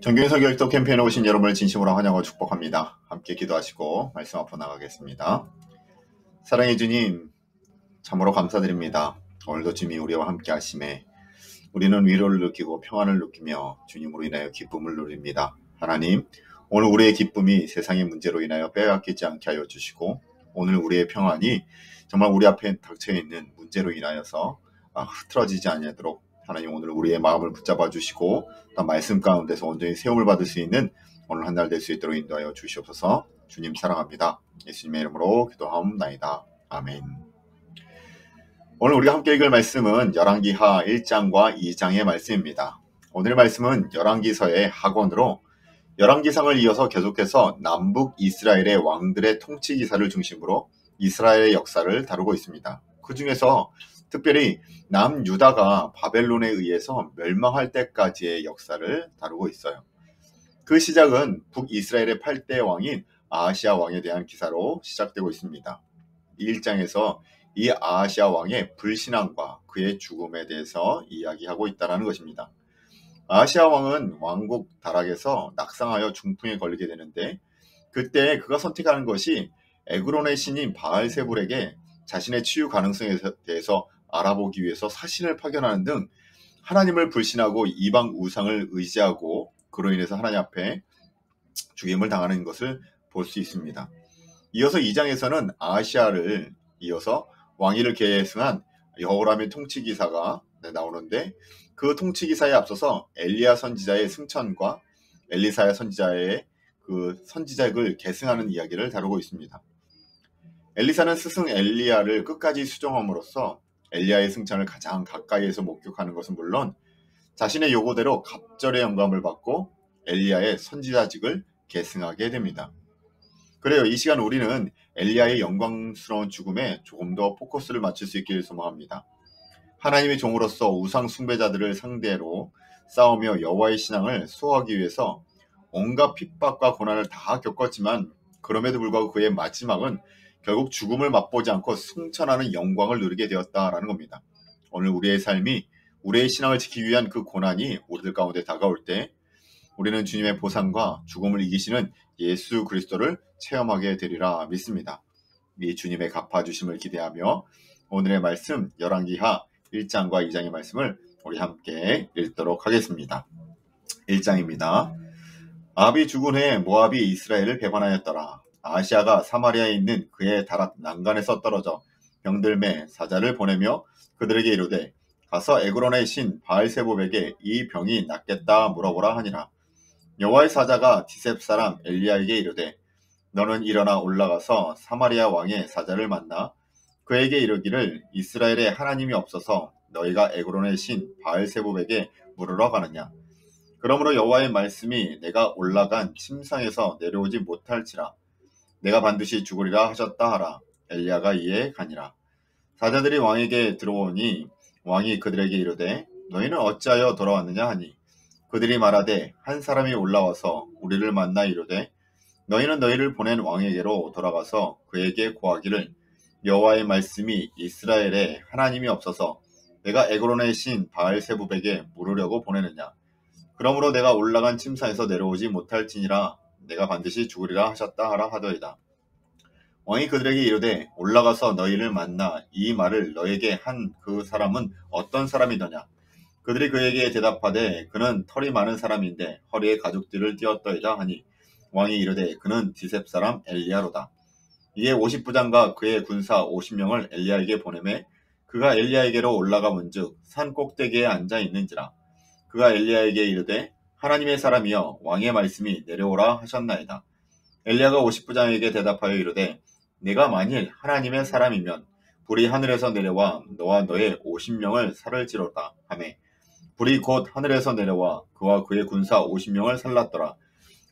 정교인 설교육도 캠페인에 오신 여러분을 진심으로 환영하고 축복합니다. 함께 기도하시고 말씀 앞으로 나가겠습니다. 사랑해 주님, 참으로 감사드립니다. 오늘도 주님이 우리와 함께 하심에 우리는 위로를 느끼고 평안을 느끼며 주님으로 인하여 기쁨을 누립니다. 하나님, 오늘 우리의 기쁨이 세상의 문제로 인하여 빼앗기지 않게 하여 주시고 오늘 우리의 평안이 정말 우리 앞에 닥쳐있는 문제로 인하여서 흐트러지지 않도록 하나님 오늘 우리의 마음을 붙잡아 주시고 또 말씀 가운데서 온전히 세움을 받을 수 있는 오늘 한 날 될 수 있도록 인도하여 주시옵소서. 주님 사랑합니다. 예수님의 이름으로 기도하옵나이다. 아멘. 오늘 우리가 함께 읽을 말씀은 열왕기하 1장과 2장의 말씀입니다. 오늘의 말씀은 열왕기서의 학원으로 열왕기상을 이어서 계속해서 남북 이스라엘의 왕들의 통치 기사를 중심으로 이스라엘의 역사를 다루고 있습니다. 그 중에서 특별히 남유다가 바벨론에 의해서 멸망할 때까지의 역사를 다루고 있어요. 그 시작은 북이스라엘의 8대 왕인 아하시아 왕에 대한 기사로 시작되고 있습니다. 이 1장에서 이 아하시아 왕의 불신앙과 그의 죽음에 대해서 이야기하고 있다는 것입니다. 아하시아 왕은 왕국 다락에서 낙상하여 중풍에 걸리게 되는데 그때 그가 선택하는 것이 에그론의 신인 바알세불에게 자신의 치유 가능성에 대해서 알아보기 위해서 사신을 파견하는 등 하나님을 불신하고 이방 우상을 의지하고 그로 인해서 하나님 앞에 죽임을 당하는 것을 볼 수 있습니다. 이어서 2장에서는 아하시아를 이어서 왕위를 계승한 여호람의 통치기사가 나오는데 그 통치기사에 앞서서 엘리야 선지자의 승천과 엘리사야 선지자의 그 선지자를 계승하는 이야기를 다루고 있습니다. 엘리사는 스승 엘리야를 끝까지 수종함으로써 엘리야의 승천을 가장 가까이에서 목격하는 것은 물론 자신의 요구대로 갑절의 영감을 받고 엘리야의 선지자직을 계승하게 됩니다. 그래요. 이 시간 우리는 엘리야의 영광스러운 죽음에 조금 더 포커스를 맞출 수 있기를 소망합니다. 하나님의 종으로서 우상 숭배자들을 상대로 싸우며 여호와의 신앙을 수호하기 위해서 온갖 핍박과 고난을 다 겪었지만 그럼에도 불구하고 그의 마지막은 결국 죽음을 맛보지 않고 승천하는 영광을 누리게 되었다라는 겁니다. 오늘 우리의 삶이 우리의 신앙을 지키기 위한 그 고난이 우리들 가운데 다가올 때 우리는 주님의 보상과 죽음을 이기시는 예수 그리스도를 체험하게 되리라 믿습니다. 이 주님의 갚아주심을 기대하며 오늘의 말씀 열왕기하 1장과 2장의 말씀을 우리 함께 읽도록 하겠습니다. 1장입니다. 아합이 죽은 후에 모압이 이스라엘을 배반하였더라. 아하시아가 사마리아에 있는 그의 다락 난간에서 떨어져 병들매 사자를 보내며 그들에게 이르되 가서 에그론의 신 바알세불에게 이 병이 낫겠다 물어보라 하니라. 여호와의 사자가 디셉 사람 엘리야에게 이르되 너는 일어나 올라가서 사마리아 왕의 사자를 만나 그에게 이르기를 이스라엘에 하나님이 없어서 너희가 에그론의 신 바알세불에게 물으러 가느냐. 그러므로 여호와의 말씀이 내가 올라간 침상에서 내려오지 못할지라 내가 반드시 죽으리라 하셨다 하라. 엘리야가 이에 가니라. 사자들이 왕에게 들어오니 왕이 그들에게 이르되 너희는 어찌하여 돌아왔느냐 하니 그들이 말하되 한 사람이 올라와서 우리를 만나 이르되 너희는 너희를 보낸 왕에게로 돌아가서 그에게 고하기를 여호와의 말씀이 이스라엘에 하나님이 없어서 내가 에그론의 신 바알세불에게 물으려고 보내느냐. 그러므로 내가 올라간 침상에서 내려오지 못할지니라 내가 반드시 죽으리라 하셨다 하라 하더이다. 왕이 그들에게 이르되 올라가서 너희를 만나 이 말을 너에게 한 그 사람은 어떤 사람이더냐. 그들이 그에게 대답하되 그는 털이 많은 사람인데 허리에 가죽띠를 띄었더이다 하니 왕이 이르되 그는 디셉 사람 엘리야로다. 이에 50부장과 그의 군사 50명을 엘리야에게 보내매 그가 엘리야에게로 올라가 본즉 산 꼭대기에 앉아 있는지라. 그가 엘리야에게 이르되 하나님의 사람이여 왕의 말씀이 내려오라 하셨나이다. 엘리야가 50부장에게 대답하여 이르되 내가 만일 하나님의 사람이면 불이 하늘에서 내려와 너와 너의 50명을 살을지로다 하매 불이 곧 하늘에서 내려와 그와 그의 군사 50명을 살랐더라.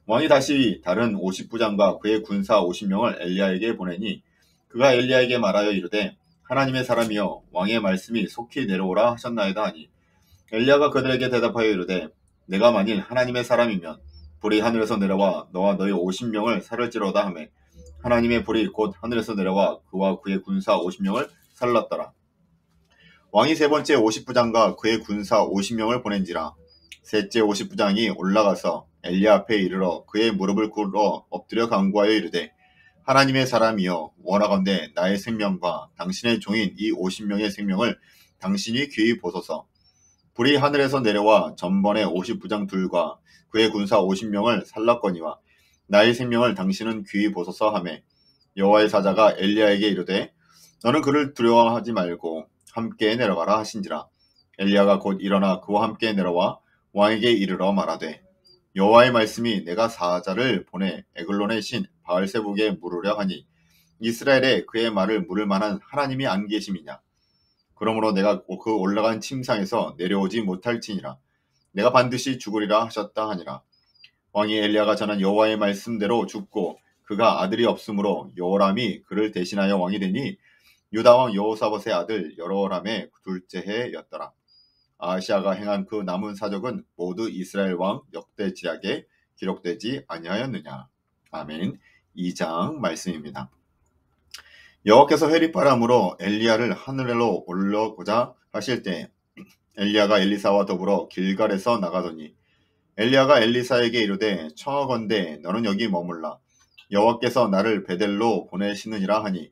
왕이 다시 다른 50부장과 그의 군사 50명을 엘리야에게 보내니 그가 엘리야에게 말하여 이르되 하나님의 사람이여 왕의 말씀이 속히 내려오라 하셨나이다 하니 엘리야가 그들에게 대답하여 이르되 내가 만일 하나님의 사람이면 불이 하늘에서 내려와 너와 너의 50명을 살을지로다 하매 하나님의 불이 곧 하늘에서 내려와 그와 그의 군사 50명을 살랐더라. 왕이 세 번째 50부장과 그의 군사 50명을 보낸지라. 셋째 50부장이 올라가서 엘리야 앞에 이르러 그의 무릎을 꿇어 엎드려 간구하여 이르되 하나님의 사람이여 원하건대 나의 생명과 당신의 종인 이 50명의 생명을 당신이 귀히 보소서. 불이 하늘에서 내려와 전번에 50부장 둘과 그의 군사 50명을 살랐거니와 나의 생명을 당신은 귀히 보소서 하매 여호와의 사자가 엘리야에게 이르되 너는 그를 두려워하지 말고 함께 내려가라 하신지라. 엘리야가 곧 일어나 그와 함께 내려와 왕에게 이르러 말하되 여호와의 말씀이 내가 사자를 보내 에글론의 신 바알세북에 물으려 하니 이스라엘에 그의 말을 물을 만한 하나님이 안 계심이냐. 그러므로 내가 그 올라간 침상에서 내려오지 못할지니라. 내가 반드시 죽으리라 하셨다 하니라. 왕이 엘리야가 전한 여호와의 말씀대로 죽고 그가 아들이 없으므로 여호람이 그를 대신하여 왕이 되니 유다 왕 여호사밧의 아들 여로람의 둘째 해였더라. 아하시아가 행한 그 남은 사적은 모두 이스라엘 왕 역대지략에 기록되지 아니하였느냐. 아멘. 2장 말씀입니다. 여호와께서 회리바람으로 엘리야를 하늘로 올려고자 하실 때 엘리야가 엘리사와 더불어 길갈에서 나가더니 엘리야가 엘리사에게 이르되 청하건대 너는 여기 머물라. 여호와께서 나를 베델로 보내시느니라 하니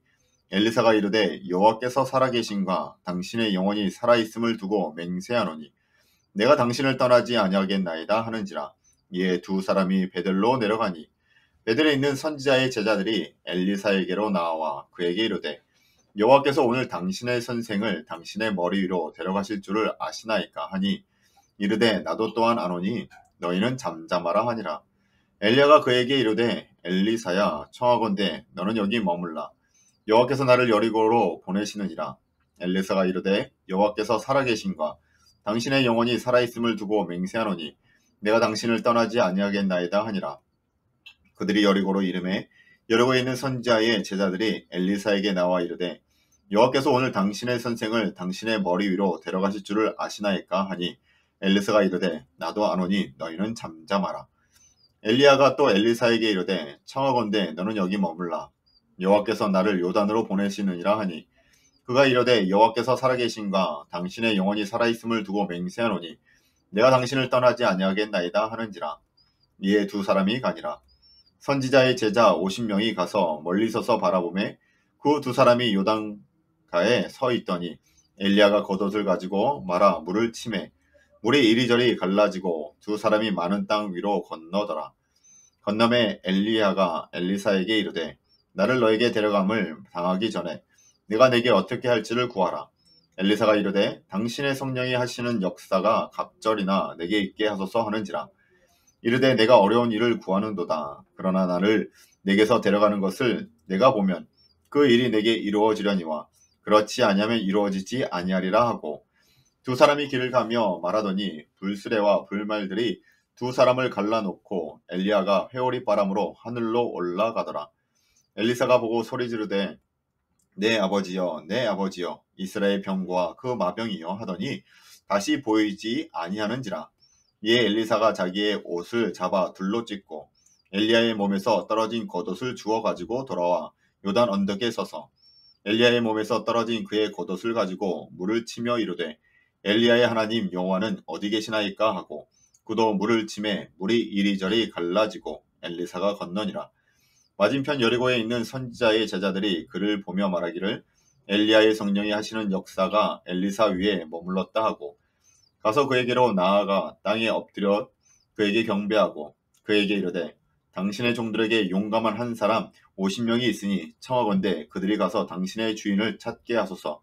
엘리사가 이르되 여호와께서 살아계신과 당신의 영혼이 살아있음을 두고 맹세하노니 내가 당신을 떠나지 아니하겠나이다 하는지라. 이에 두 사람이 베델로 내려가니 베델에 있는 선지자의 제자들이 엘리사에게로 나와 그에게 이르되 여호와께서 오늘 당신의 선생을 당신의 머리 위로 데려가실 줄을 아시나이까 하니 이르되 나도 또한 아노니 너희는 잠잠하라 하니라. 엘리야가 그에게 이르되 엘리사야 청하건대 너는 여기 머물라. 여호와께서 나를 여리고로 보내시느니라. 엘리사가 이르되 여호와께서 살아계신과 당신의 영혼이 살아있음을 두고 맹세하노니 내가 당신을 떠나지 아니하겠나이다 하니라. 그들이 여리고로 이름에 여리고에 있는 선지자의 제자들이 엘리사에게 나와 이르되 여호와께서 오늘 당신의 선생을 당신의 머리 위로 데려가실 줄을 아시나이까 하니 엘리사가 이르되 나도 아노니 너희는 잠잠하라. 엘리야가 또 엘리사에게 이르되 청하건대 너는 여기 머물라. 여호와께서 나를 요단으로 보내시느니라 하니 그가 이르되 여호와께서 살아계신가 당신의 영혼이 살아있음을 두고 맹세하노니 내가 당신을 떠나지 아니하겠나이다 하는지라. 이에 두 사람이 가니라. 선지자의 제자 50명이 가서 멀리 서서 바라보매 그 두 사람이 요단가에 서 있더니 엘리야가 겉옷을 가지고 말아 물을 치매 물이 이리저리 갈라지고 두 사람이 많은 땅 위로 건너더라. 건너매 엘리야가 엘리사에게 이르되 나를 너에게 데려감을 당하기 전에 내가 내게 어떻게 할지를 구하라. 엘리사가 이르되 당신의 성령이 하시는 역사가 갑절이나 내게 있게 하소서 하는지라. 이르되 내가 어려운 일을 구하는도다. 그러나 나를 내게서 데려가는 것을 내가 보면 그 일이 내게 이루어지려니와 그렇지 아니하면 이루어지지 아니하리라 하고 두 사람이 길을 가며 말하더니 불수레와 불말들이 두 사람을 갈라놓고 엘리야가 회오리 바람으로 하늘로 올라가더라. 엘리사가 보고 소리 지르되 내 아버지여 내 아버지여 이스라엘 병과 그 마병이여 하더니 다시 보이지 아니하는지라. 이에 엘리사가 자기의 옷을 잡아 둘로 찢고 엘리야의 몸에서 떨어진 겉옷을 주워 가지고 돌아와 요단 언덕에 서서 엘리야의 몸에서 떨어진 그의 겉옷을 가지고 물을 치며 이르되 엘리야의 하나님 여호와는 어디 계시나이까 하고 그도 물을 치매 물이 이리저리 갈라지고 엘리사가 건너니라. 맞은편 여리고에 있는 선지자의 제자들이 그를 보며 말하기를 엘리야의 성령이 하시는 역사가 엘리사 위에 머물렀다 하고 가서 그에게로 나아가 땅에 엎드려 그에게 경배하고 그에게 이르되 당신의 종들에게 용감한 한 사람 50명이 있으니 청하건대 그들이 가서 당신의 주인을 찾게 하소서.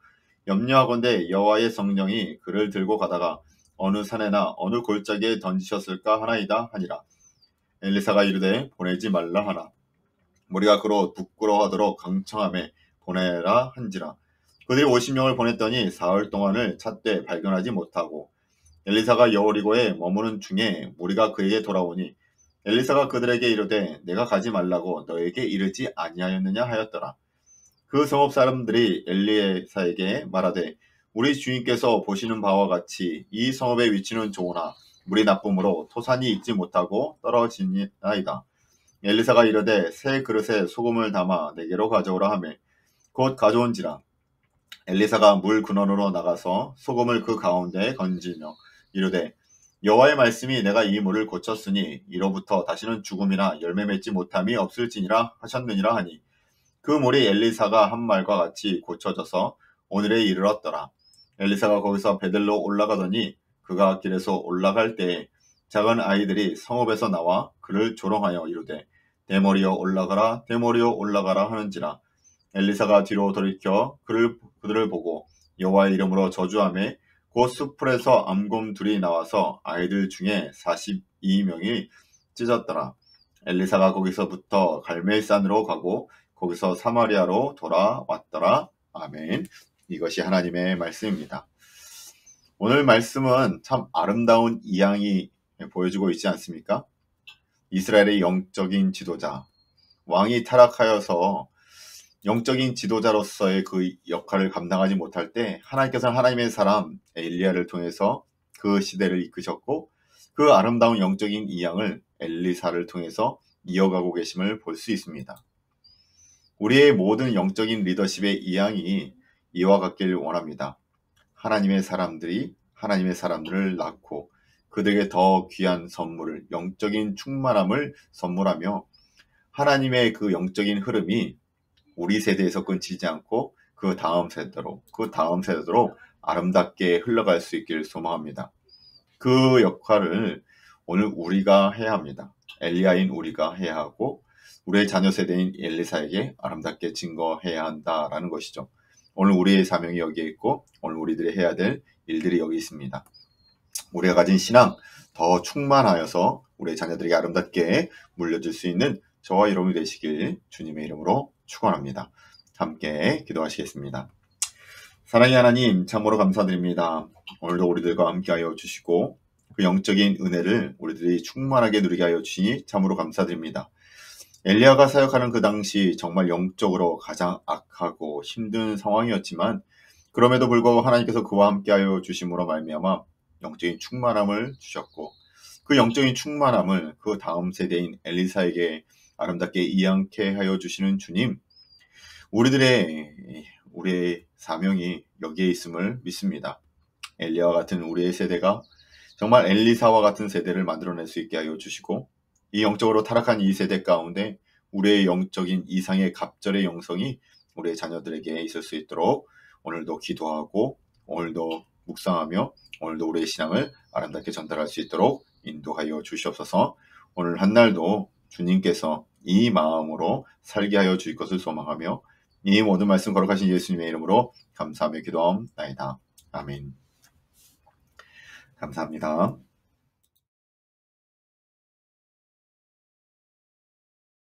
염려하건대 여호와의 성령이 그를 들고 가다가 어느 산에나 어느 골짜기에 던지셨을까 하나이다 하니라. 엘리사가 이르되 보내지 말라 하나 우리가 그로 부끄러워하도록 강청함에 보내라 한지라. 그들이 50명을 보냈더니 사흘 동안을 찾되 발견하지 못하고 엘리사가 여리고에 머무는 중에 무리가 그에게 돌아오니 엘리사가 그들에게 이르되 내가 가지 말라고 너에게 이르지 아니하였느냐 하였더라. 그 성읍 사람들이 엘리사에게 말하되 우리 주인께서 보시는 바와 같이 이 성읍의 위치는 좋으나 물이 나쁨으로 토산이 있지 못하고 떨어지나이다. 엘리사가 이르되 새 그릇에 소금을 담아 내게로 가져오라 하매 곧 가져온지라. 엘리사가 물 근원으로 나가서 소금을 그 가운데에 건지며 이르되 여호와의 말씀이 내가 이 물을 고쳤으니 이로부터 다시는 죽음이나 열매 맺지 못함이 없을지니라 하셨느니라 하니 그 물이 엘리사가 한 말과 같이 고쳐져서 오늘에 이르렀더라. 엘리사가 거기서 베델로 올라가더니 그가 길에서 올라갈 때에 작은 아이들이 성읍에서 나와 그를 조롱하여 이르되 대머리여 올라가라 대머리여 올라가라 하는지라. 엘리사가 뒤로 돌이켜 그들을 보고 여호와의 이름으로 저주하매 곧 숲풀에서 암곰 둘이 나와서 아이들 중에 42명이 찢었더라. 엘리사가 거기서부터 갈멜산으로 가고 거기서 사마리아로 돌아왔더라. 아멘. 이것이 하나님의 말씀입니다. 오늘 말씀은 참 아름다운 이양이 보여주고 있지 않습니까? 이스라엘의 영적인 지도자, 왕이 타락하여서 영적인 지도자로서의 그 역할을 감당하지 못할 때 하나님께서는 하나님의 사람 엘리야를 통해서 그 시대를 이끄셨고 그 아름다운 영적인 이양을 엘리사를 통해서 이어가고 계심을 볼 수 있습니다. 우리의 모든 영적인 리더십의 이양이 이와 같길 원합니다. 하나님의 사람들이 하나님의 사람들을 낳고 그들에게 더 귀한 선물을, 영적인 충만함을 선물하며 하나님의 그 영적인 흐름이 우리 세대에서 끊기지 않고 그 다음 세대로 아름답게 흘러갈 수 있기를 소망합니다. 그 역할을 오늘 우리가 해야 합니다. 엘리야인 우리가 해야 하고 우리의 자녀 세대인 엘리사에게 아름답게 증거해야 한다라는 것이죠. 오늘 우리의 사명이 여기에 있고 오늘 우리들이 해야 될 일들이 여기 있습니다. 우리가 가진 신앙 더 충만하여서 우리의 자녀들에게 아름답게 물려줄 수 있는 저와 여러분이 되시길 주님의 이름으로 축원합니다. 함께 기도하시겠습니다. 사랑의 하나님 참으로 감사드립니다. 오늘도 우리들과 함께하여 주시고 그 영적인 은혜를 우리들이 충만하게 누리게 하여 주시니 참으로 감사드립니다. 엘리야가 사역하는 그 당시 정말 영적으로 가장 악하고 힘든 상황이었지만 그럼에도 불구하고 하나님께서 그와 함께하여 주심으로 말미암아 영적인 충만함을 주셨고 그 영적인 충만함을 그 다음 세대인 엘리사에게 아름답게 이양케 하여 주시는 주님, 우리의 사명이 여기에 있음을 믿습니다. 엘리야와 같은 우리의 세대가 정말 엘리사와 같은 세대를 만들어낼 수 있게 하여 주시고 이 영적으로 타락한 이 세대 가운데 우리의 영적인 이상의 갑절의 영성이 우리의 자녀들에게 있을 수 있도록 오늘도 기도하고 오늘도 묵상하며 오늘도 우리의 신앙을 아름답게 전달할 수 있도록 인도하여 주시옵소서. 오늘 한날도 주님께서 이 마음으로 살게 하여 주실 것을 소망하며 이 모든 말씀 거룩하신 예수님의 이름으로 감사하며 기도하옵나이다. 아멘. 감사합니다.